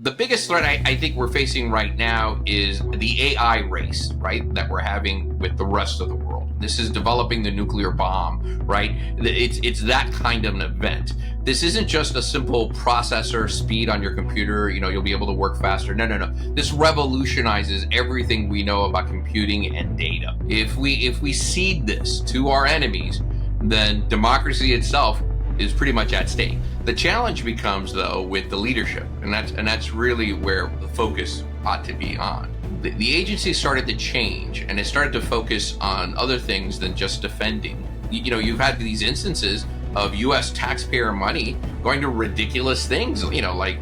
The biggest threat I think we're facing right now is the AI race, right, that we're having with the rest of the world. This is developing the nuclear bomb, right? It's that kind of an event. This isn't just a simple processor speed on your computer, you'll be able to work faster. No. This revolutionizes everything we know about computing and data. If we cede this to our enemies, then democracy itself is pretty much at stake. The challenge becomes, though, with the leadership, and that's really where the focus ought to be on. The agency started to change, and it started to focus on other things than just defending. You've had these instances of U.S. taxpayer money going to ridiculous things, like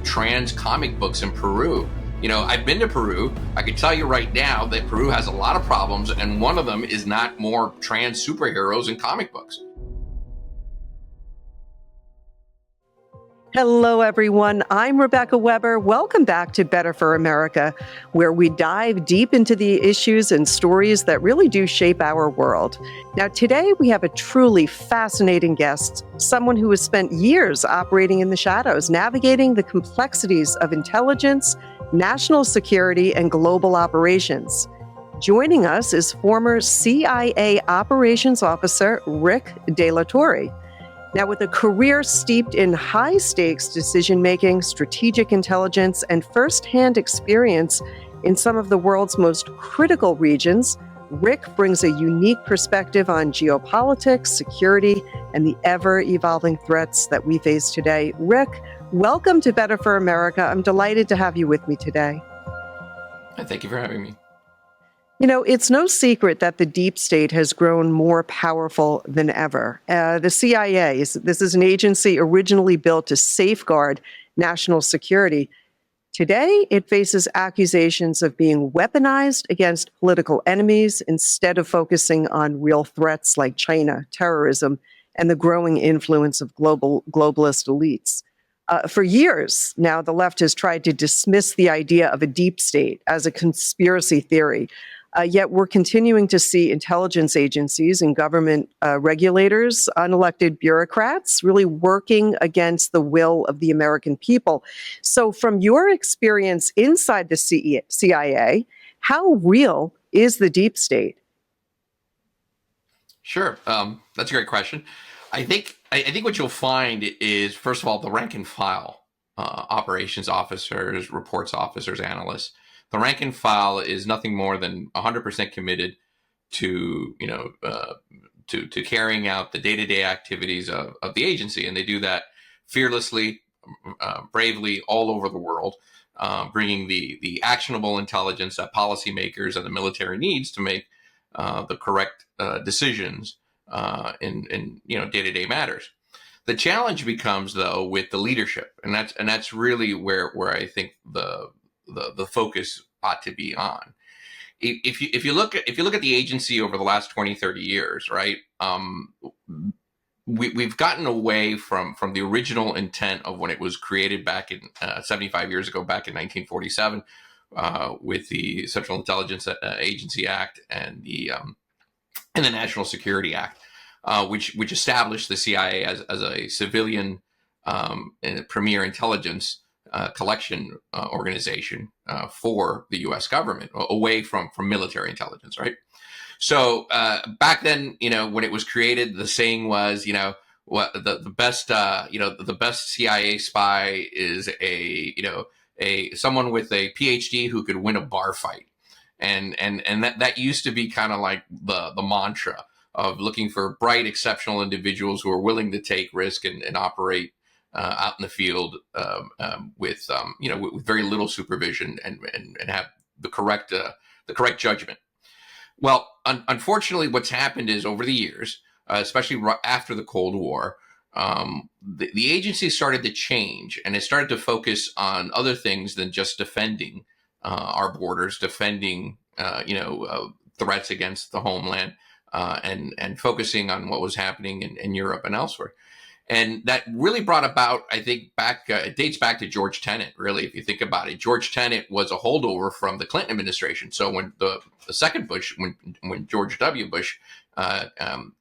trans comic books in Peru. I've been to Peru. I can tell you right now that Peru has a lot of problems, and one of them is not more trans superheroes in comic books. Hello, everyone. I'm Rebecca Weber. Welcome back to Better for America, where we dive deep into the issues and stories that really do shape our world. Now, today we have a truly fascinating guest, someone who has spent years operating in the shadows, navigating the complexities of intelligence, national security, and global operations. Joining us is former CIA Operations Officer Rick De La Torre. Now, with a career steeped in high-stakes decision-making, strategic intelligence, and first-hand experience in some of the world's most critical regions, Rick brings a unique perspective on geopolitics, security, and the ever-evolving threats that we face today. Rick, welcome to Better for America. I'm delighted to have you with me today. Thank you for having me. It's no secret that the deep state has grown more powerful than ever. The CIA, this is an agency originally built to safeguard national security. Today, it faces accusations of being weaponized against political enemies instead of focusing on real threats like China, terrorism, and the growing influence of globalist elites. For years now, the left has tried to dismiss the idea of a deep state as a conspiracy theory. Yet we're continuing to see intelligence agencies and government regulators, unelected bureaucrats, really working against the will of the American people. So from your experience inside the CIA, how real is the deep state? Sure. That's a great question. I think what you'll find is, first of all, the rank and file, operations officers, reports officers, analysts. The rank and file is nothing more than 100% committed to, to carrying out the day-to-day activities of the agency. And they do that fearlessly, bravely all over the world, bringing the actionable intelligence that policymakers and the military needs to make the correct decisions in day-to-day matters. The challenge becomes, though, with the leadership, and that's really where I think the focus ought to be on. If you look at the agency over the last 20, 30 years, right? We've gotten away from the original intent of when it was created back in 75 years ago, back in 1947, with the Central Intelligence Agency Act and the National Security Act, which established the CIA as a civilian and premier intelligence collection organization for the U.S. government, away from military intelligence, right? So back then, when it was created, the saying was, what the best CIA spy is someone with a PhD who could win a bar fight, and that used to be kind of like the mantra of looking for bright, exceptional individuals who are willing to take risk and operate out in the field with very little supervision and have the correct judgment. Well, unfortunately, what's happened is over the years, especially after the Cold War, the agency started to change, and it started to focus on other things than just defending our borders, defending threats against the homeland, and focusing on what was happening in Europe and elsewhere. And that really brought about, I think, it dates back to George Tenet, really, if you think about it. George Tenet was a holdover from the Clinton administration. So when the second Bush, when George W. Bush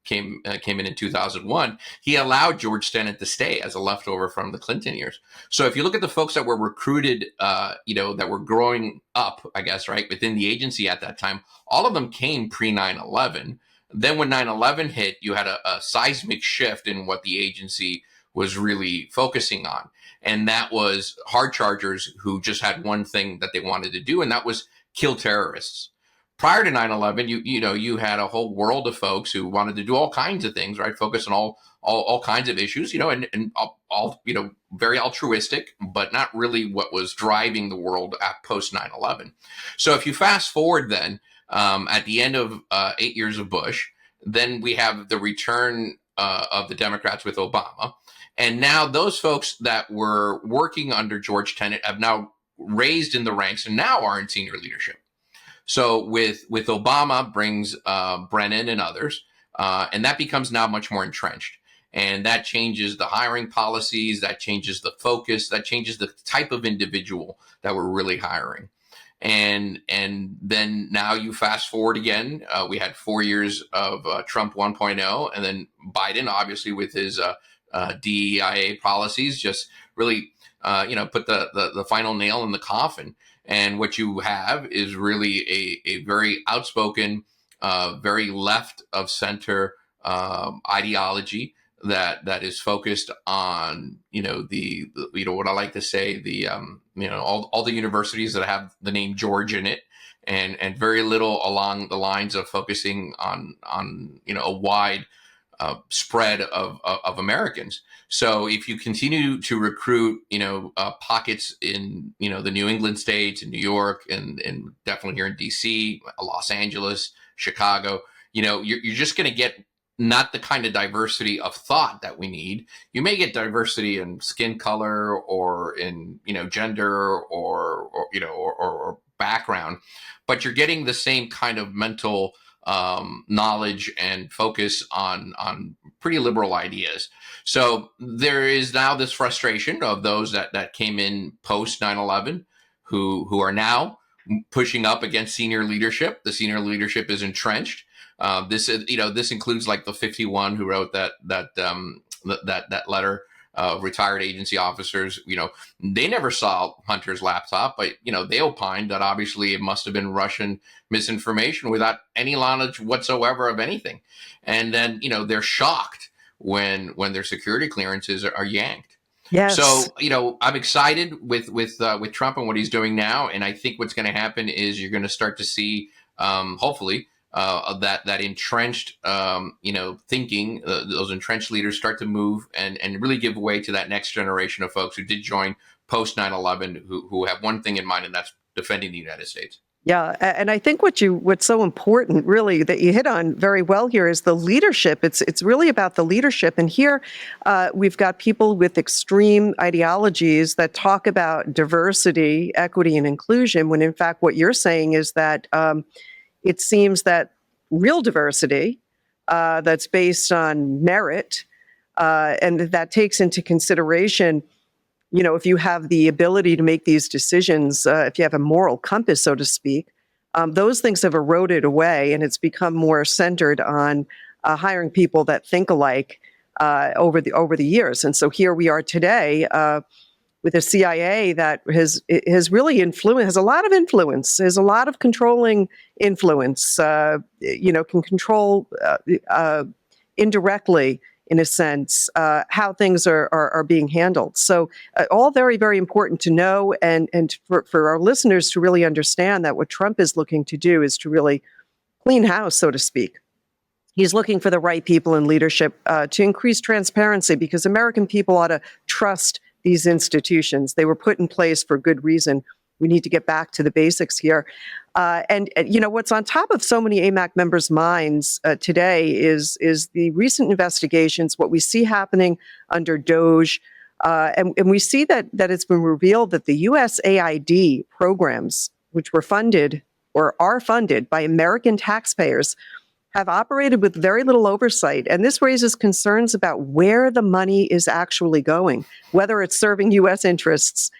came in 2001, he allowed George Tenet to stay as a leftover from the Clinton years. So if you look at the folks that were recruited, that were growing up, I guess, right, within the agency at that time, all of them came pre 9/11. Then when 9/11 hit, you had a seismic shift in what the agency was really focusing on. And that was hard chargers who just had one thing that they wanted to do, and that was kill terrorists. Prior to 9/11, you had a whole world of folks who wanted to do all kinds of things, right? Focus on all kinds of issues, and all very altruistic, but not really what was driving the world at post 9/11. So if you fast forward then, at the end of 8 years of Bush, then we have the return of the Democrats with Obama. And now those folks that were working under George Tenet have now raised in the ranks and now are in senior leadership. So with Obama brings Brennan and others, and that becomes now much more entrenched. And that changes the hiring policies, that changes the focus, that changes the type of individual that we're really hiring. And then now you fast forward again, we had 4 years of Trump 1.0, and then Biden, obviously with his DEIA policies, just really put the final nail in the coffin. And what you have is really a very outspoken, very left of center ideology that is focused on what I like to say, all the universities that have the name George in it, and very little along the lines of focusing on a wide spread of Americans. So if you continue to recruit pockets in the New England states, in New York, and definitely here in DC, Los Angeles, Chicago, you're just going to get not the kind of diversity of thought that we need. You may get diversity in skin color or in gender or background, but you're getting the same kind of mental knowledge and focus on pretty liberal ideas. So there is now this frustration of those that came in post 9/11 who are now pushing up against senior leadership. The senior leadership is entrenched. This includes like the 51 who wrote that letter of retired agency officers. They never saw Hunter's laptop, but they opined that obviously it must have been Russian misinformation without any knowledge whatsoever of anything. And then they're shocked when their security clearances are yanked. Yes. So I'm excited with Trump and what he's doing now, and I think what's going to happen is you're going to start to see hopefully. That entrenched, thinking, those entrenched leaders start to move and really give way to that next generation of folks who did join post 9/11, who have one thing in mind, and that's defending the United States. Yeah, and I think what's so important, really, that you hit on very well here is the leadership. It's really about the leadership, and here we've got people with extreme ideologies that talk about diversity, equity, and inclusion. When in fact, what you're saying is that it seems that real diversity that's based on merit and that takes into consideration, if you have the ability to make these decisions, if you have a moral compass, so to speak, those things have eroded away, and it's become more centered on hiring people that think alike over the years. And so here we are today with a CIA that has really has a lot of influence, has a lot of controlling influence, can control indirectly, in a sense, how things are being handled. So all very, very important to know, and for our listeners to really understand that what Trump is looking to do is to really clean house, so to speak. He's looking for the right people in leadership to increase transparency, because American people ought to trust these institutions. They were put in place for good reason. We need to get back to the basics here. And what's on top of so many AMAC members' minds today is the recent investigations, what we see happening under DOJ. And we see that it's been revealed that the USAID programs, which were funded or are funded by American taxpayers, have operated with very little oversight. And this raises concerns about where the money is actually going, whether it's serving U.S. interests.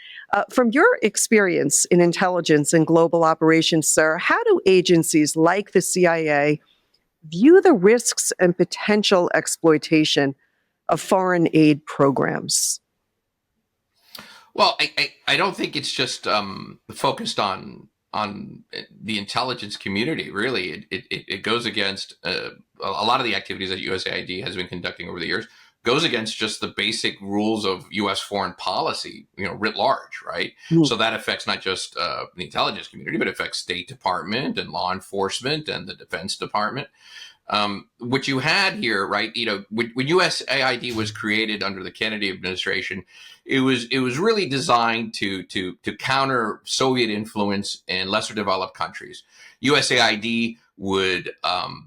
From your experience in intelligence and global operations, sir, how do agencies like the CIA view the risks and potential exploitation of foreign aid programs? Well, I don't think it's just focused on the intelligence community. Really, it goes against a lot of the activities that USAID has been conducting over the years. Goes against just the basic rules of U.S. foreign policy, writ large, right? Mm. So that affects not just the intelligence community, but it affects State Department and law enforcement and the Defense Department. What you had here, right? When USAID was created under the Kennedy administration, it was really designed to counter Soviet influence in lesser developed countries. USAID would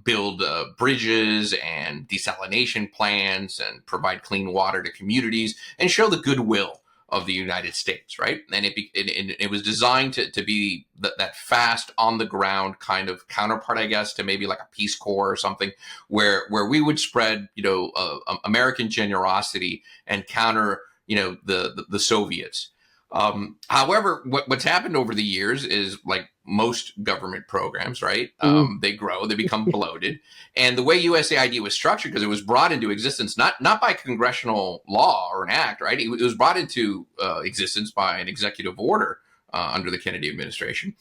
build bridges and desalination plants and provide clean water to communities and show the goodwill of the United States, right? And it was designed to be that fast on the ground kind of counterpart, I guess, to maybe like a Peace Corps or something, where we would spread, American generosity and counter, the Soviets. However, what's happened over the years is, like most government programs, right? They grow, they become bloated. And the way USAID was structured, because it was brought into existence not by congressional law or an act, right? It was brought into existence by an executive order under the Kennedy administration.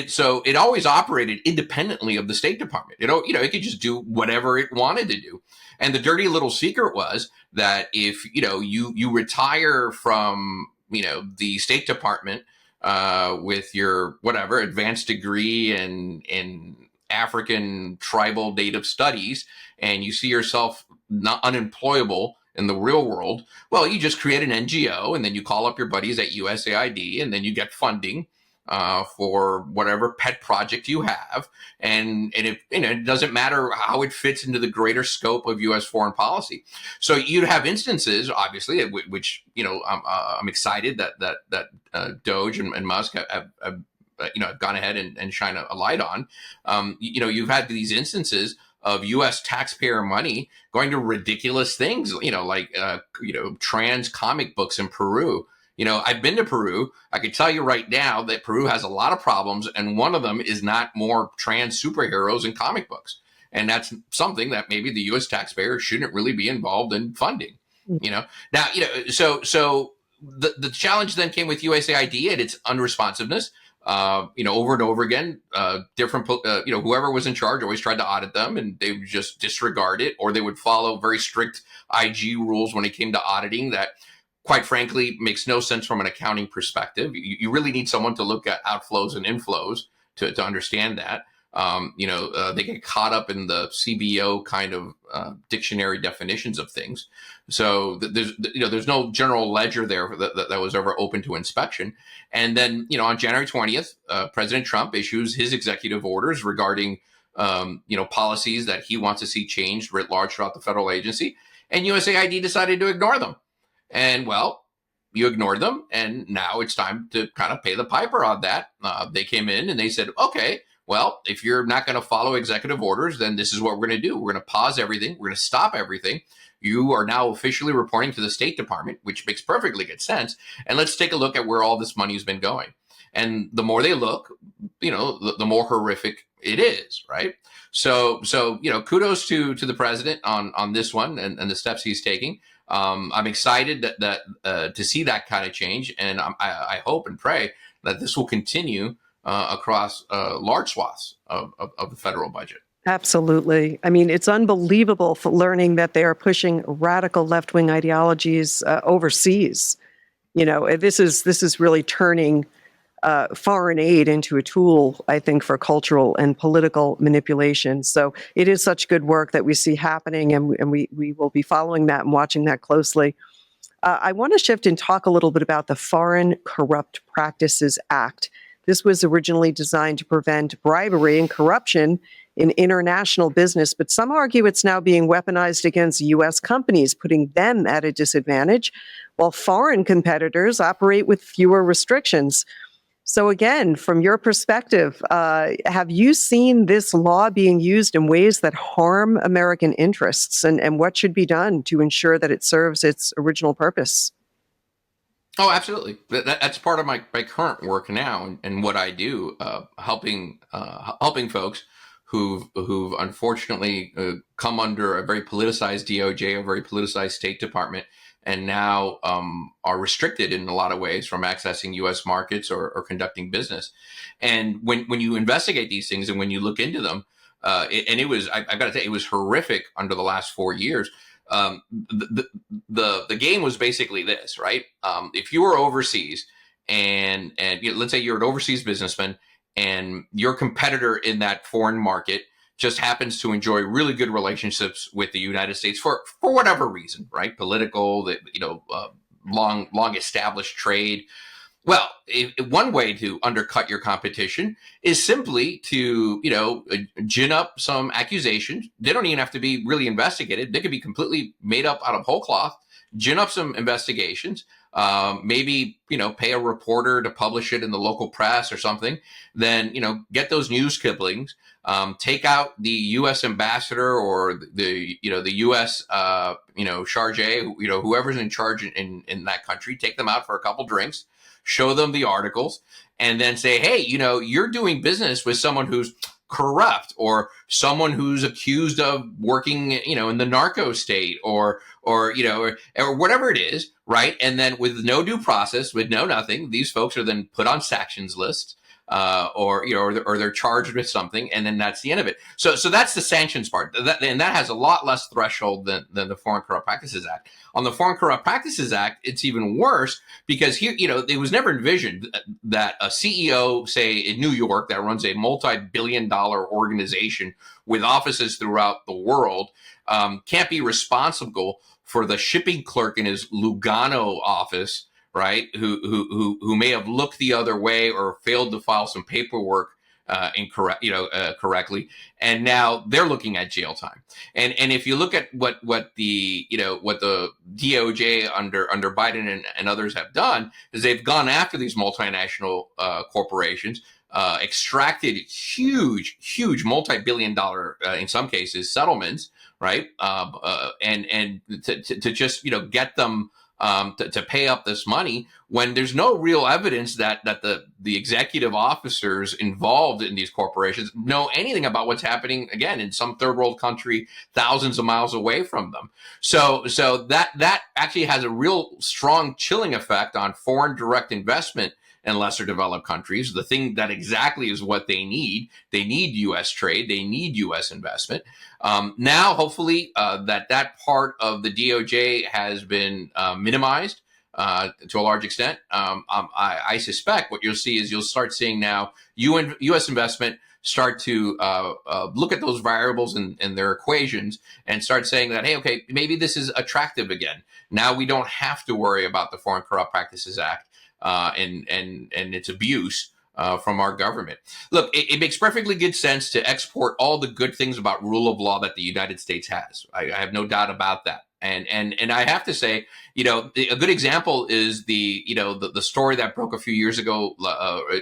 So it always operated independently of the State Department. It could just do whatever it wanted to do. And the dirty little secret was that if you retire from the State Department with your whatever advanced degree in African tribal native studies, and you see yourself not unemployable in the real world, well, you just create an NGO, and then you call up your buddies at USAID, and then you get funding for whatever pet project you have, and it doesn't matter how it fits into the greater scope of U.S. foreign policy. So you'd have instances, obviously, which I'm excited that Doge and Musk have gone ahead and shine a light on. You've had these instances of U.S. taxpayer money going to ridiculous things, like trans comic books in Peru. I've been to Peru. I can tell you right now that Peru has a lot of problems, and one of them is not more trans superheroes in comic books. And that's something that maybe the U.S. taxpayer shouldn't really be involved in funding. Now, so the challenge then came with USAID and its unresponsiveness. Over and over again, whoever was in charge always tried to audit them, and they would just disregard it, or they would follow very strict IG rules when it came to auditing that, quite frankly, makes no sense from an accounting perspective. You really need someone to look at outflows and inflows to understand that. They get caught up in the CBO kind of dictionary definitions of things. So there's no general ledger there that was ever open to inspection. And then, on January 20th, President Trump issues his executive orders regarding, policies that he wants to see changed writ large throughout the federal agency. And USAID decided to ignore them. And, well, you ignored them, and now it's time to kind of pay the piper on that. They came in and they said, okay, well, if you're not going to follow executive orders, then this is what we're going to do. We're going to pause everything. We're going to stop everything. You are now officially reporting to the State Department, which makes perfectly good sense. And let's take a look at where all this money has been going. And the more they look, the more horrific it is, right? So kudos to the president on this one and the steps he's taking. I'm excited that to see that kind of change, and I hope and pray that this will continue across large swaths of the federal budget. Absolutely. I mean, it's unbelievable for learning that they are pushing radical left-wing ideologies overseas. This is really turning foreign aid into a tool, I think, for cultural and political manipulation. So it is such good work that we see happening, and we will be following that and watching that closely. I want to shift and talk a little bit about the Foreign Corrupt Practices Act. This was originally designed to prevent bribery and corruption in international business, but some argue it's now being weaponized against U.S. companies, putting them at a disadvantage, while foreign competitors operate with fewer restrictions. So again, from your perspective, have you seen this law being used in ways that harm American interests, and what should be done to ensure that it serves its original purpose? Oh, absolutely. That's part of my current work now, and what I do, helping folks who've unfortunately come under a very politicized DOJ, a very politicized State Department, and now are restricted in a lot of ways from accessing U.S. markets or conducting business. And when you investigate these things and when you look into them, and it was, I've got to say, it was horrific under the last 4 years. The game was basically this, right? If you were overseas and let's say you're an overseas businessman and your competitor in that foreign market just happens to enjoy really good relationships with the United States for whatever reason, right? Political, long established trade. Well, one way to undercut your competition is simply to, gin up some accusations. They don't even have to be really investigated. They could be completely made up out of whole cloth. Gin up some investigations. Maybe, pay a reporter to publish it in the local press or something. Then, get those news clippings. Take out the U.S. ambassador or the U.S. charge, whoever's in charge in that country. Take them out for a couple drinks. Show them the articles, and then say, hey, you're doing business with someone who's corrupt or someone who's accused of working, in the narco state or whatever it is, right? And then with no due process, with no nothing, these folks are then put on sanctions lists, or they're charged with something, and then that's the end of it. So that's the sanctions part, and that has a lot less threshold than the Foreign Corrupt Practices Act. On the Foreign Corrupt Practices Act, it's even worse because here, it was never envisioned that a CEO, say in New York, that runs a multi-billion-dollar organization with offices throughout the world, can't be responsible for the shipping clerk in his Lugano office, right? Who may have looked the other way or failed to file some paperwork correctly, and now they're looking at jail time. And if you look at what the DOJ under Biden and others have done, is they've gone after these multinational corporations, extracted huge multi-billion-dollar, in some cases, settlements, right? And to just get them to pay up this money when there's no real evidence that the executive officers involved in these corporations know anything about what's happening, again, in some third world country thousands of miles away from them. So that actually has a real strong chilling effect on foreign direct investment in lesser developed countries. The thing that exactly is what they need. They need U.S. trade. They need U.S. investment. Now, hopefully, that part of the DOJ has been minimized to a large extent. I suspect what you'll see is you'll start seeing now U.S. investment start to look at those variables and their equations and start saying that, hey, okay, maybe this is attractive again. Now we don't have to worry about the Foreign Corrupt Practices Act and its abuse from our government. Look, it makes perfectly good sense to export all the good things about rule of law that the United States has. I have no doubt about that. And I have to say, a good example is the story that broke a few years ago,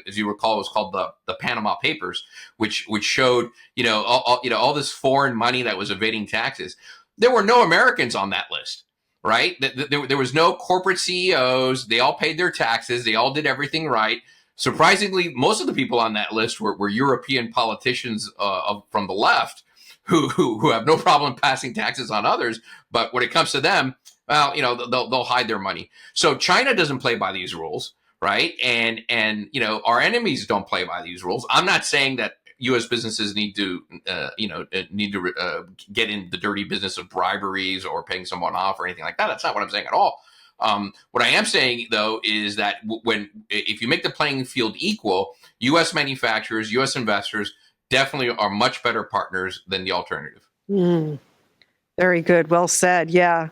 as you recall, was called the Panama Papers, which showed all this foreign money that was evading taxes. There were no Americans on that list. Right? There was no corporate CEOs. They all paid their taxes. They all did everything right. Surprisingly, most of the people on that list were European politicians from the left who have no problem passing taxes on others. But when it comes to them, well, they'll hide their money. So China doesn't play by these rules, right? And our enemies don't play by these rules. I'm not saying that U.S. businesses need to get in the dirty business of briberies or paying someone off or anything like that. That's not what I'm saying at all. What I am saying, though, is that if you make the playing field equal, U.S. manufacturers, U.S. investors definitely are much better partners than the alternative. Very good. Well said. Yeah.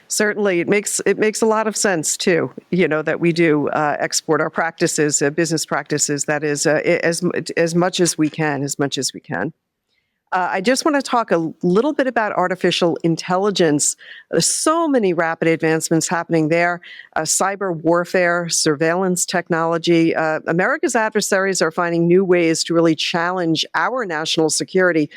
Certainly, it makes a lot of sense too. That we do export our practices, business practices. That is as much as we can, I just want to talk a little bit about artificial intelligence. There's so many rapid advancements happening there. Cyber warfare, surveillance technology. America's adversaries are finding new ways to really challenge our national security.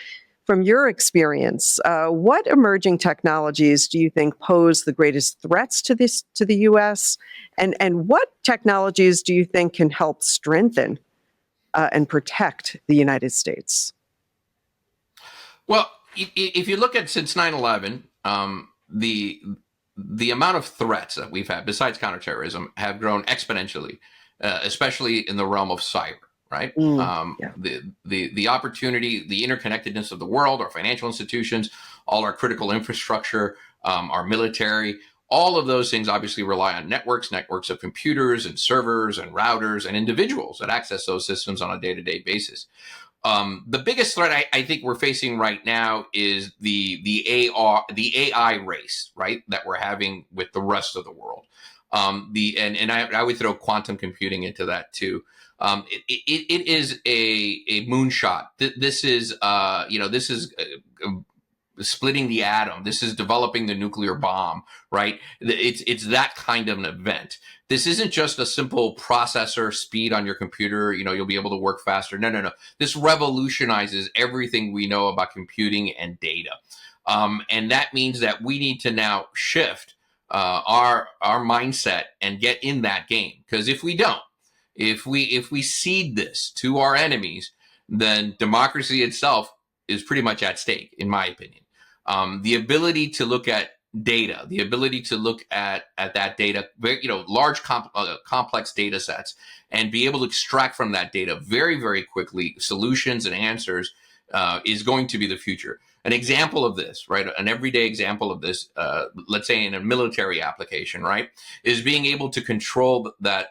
From your experience, what emerging technologies do you think pose the greatest threats to the U.S. and what technologies do you think can help strengthen and protect the United States? Well, if you look at since 9/11, the amount of threats that we've had besides counterterrorism have grown exponentially, especially in the realm of cyber. Right, Yeah. the opportunity, the interconnectedness of the world, our financial institutions, all our critical infrastructure, our military, all of those things obviously rely on networks of computers and servers and routers and individuals that access those systems on a day-to-day basis. The biggest threat I think we're facing right now is the AI race, right, that we're having with the rest of the world. I would throw quantum computing into that too. It is a moonshot. This is splitting the atom. This is developing the nuclear bomb, right? It's that kind of an event. This isn't just a simple processor speed on your computer. You'll be able to work faster. No. This revolutionizes everything we know about computing and data. And that means that we need to now shift our mindset and get in that game. Because if we don't, if we cede this to our enemies, then democracy itself is pretty much at stake, in my opinion. The ability to look at data, the ability to look at that data, large complex data sets, and be able to extract from that data very, very quickly solutions and answers is going to be the future. An example of this, right, an everyday example of this, let's say in a military application, right, is being able to control that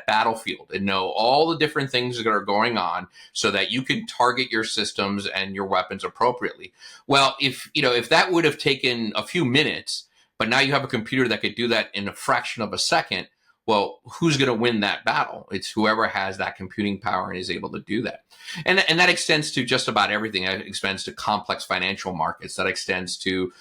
battlefield and know all the different things that are going on so that you can target your systems and your weapons appropriately. Well, if that would have taken a few minutes, but now you have a computer that could do that in a fraction of a second, well, who's going to win that battle? It's whoever has that computing power and is able to do that. And that extends to just about everything. That extends to complex financial markets. That extends to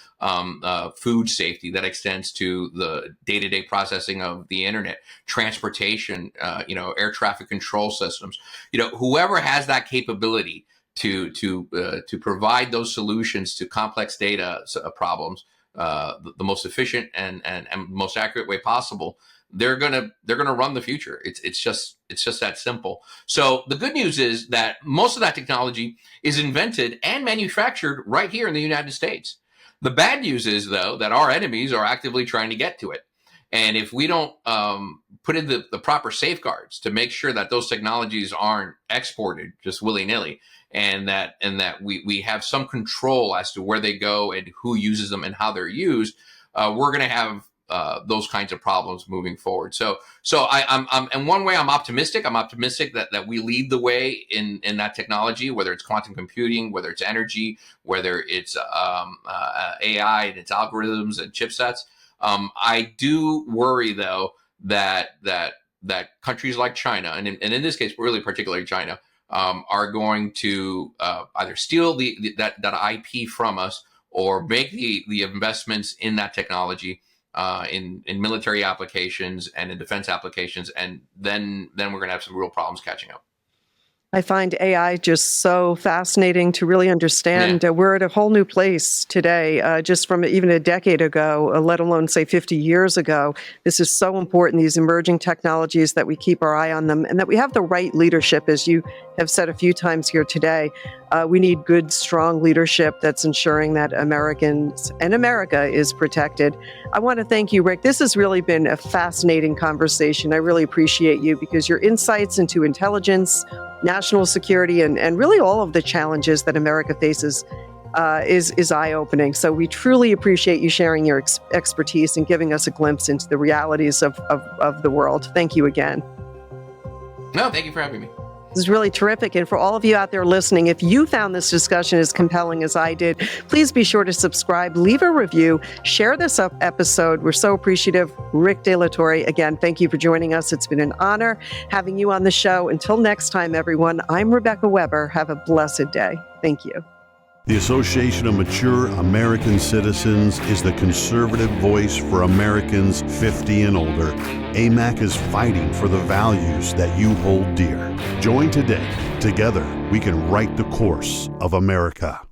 food safety. That extends to the day-to-day processing of the internet, transportation, air traffic control systems. Whoever has that capability to provide those solutions to complex data problems, the most efficient and most accurate way possible, they're gonna run the future. It's just that simple. So the good news is that most of that technology is invented and manufactured right here in the United States. The bad news is, though, that our enemies are actively trying to get to it. And if we don't put in the proper safeguards to make sure that those technologies aren't exported just willy-nilly, and that we have some control as to where they go and who uses them and how they're used, we're going to have those kinds of problems moving forward. So I'm in one way I'm optimistic. I'm optimistic that we lead the way in that technology, whether it's quantum computing, whether it's energy, whether it's AI and its algorithms and chipsets. I do worry though that countries like China, and in this case, really particularly China, are going to either steal that IP from us or make the investments in that technology in military applications and in defense applications, and then we're going to have some real problems catching up. I find AI just so fascinating to really understand. Yeah. We're at a whole new place today, just from even a decade ago, let alone say 50 years ago. This is so important, these emerging technologies, that we keep our eye on them and that we have the right leadership, as you have said a few times here today. We need good, strong leadership that's ensuring that Americans and America is protected. I want to thank you, Rick. This has really been a fascinating conversation. I really appreciate you because your insights into intelligence, national security, and really all of the challenges that America faces is eye-opening. So we truly appreciate you sharing your expertise and giving us a glimpse into the realities of the world. Thank you again. No, thank you for having me. This is really terrific. And for all of you out there listening, if you found this discussion as compelling as I did, please be sure to subscribe, leave a review, share this episode. We're so appreciative. Rick De La Torre, again, thank you for joining us. It's been an honor having you on the show. Until next time, everyone, I'm Rebecca Weber. Have a blessed day. Thank you. The Association of Mature American Citizens is the conservative voice for Americans 50 and older. AMAC is fighting for the values that you hold dear. Join today. Together, we can write the course of America.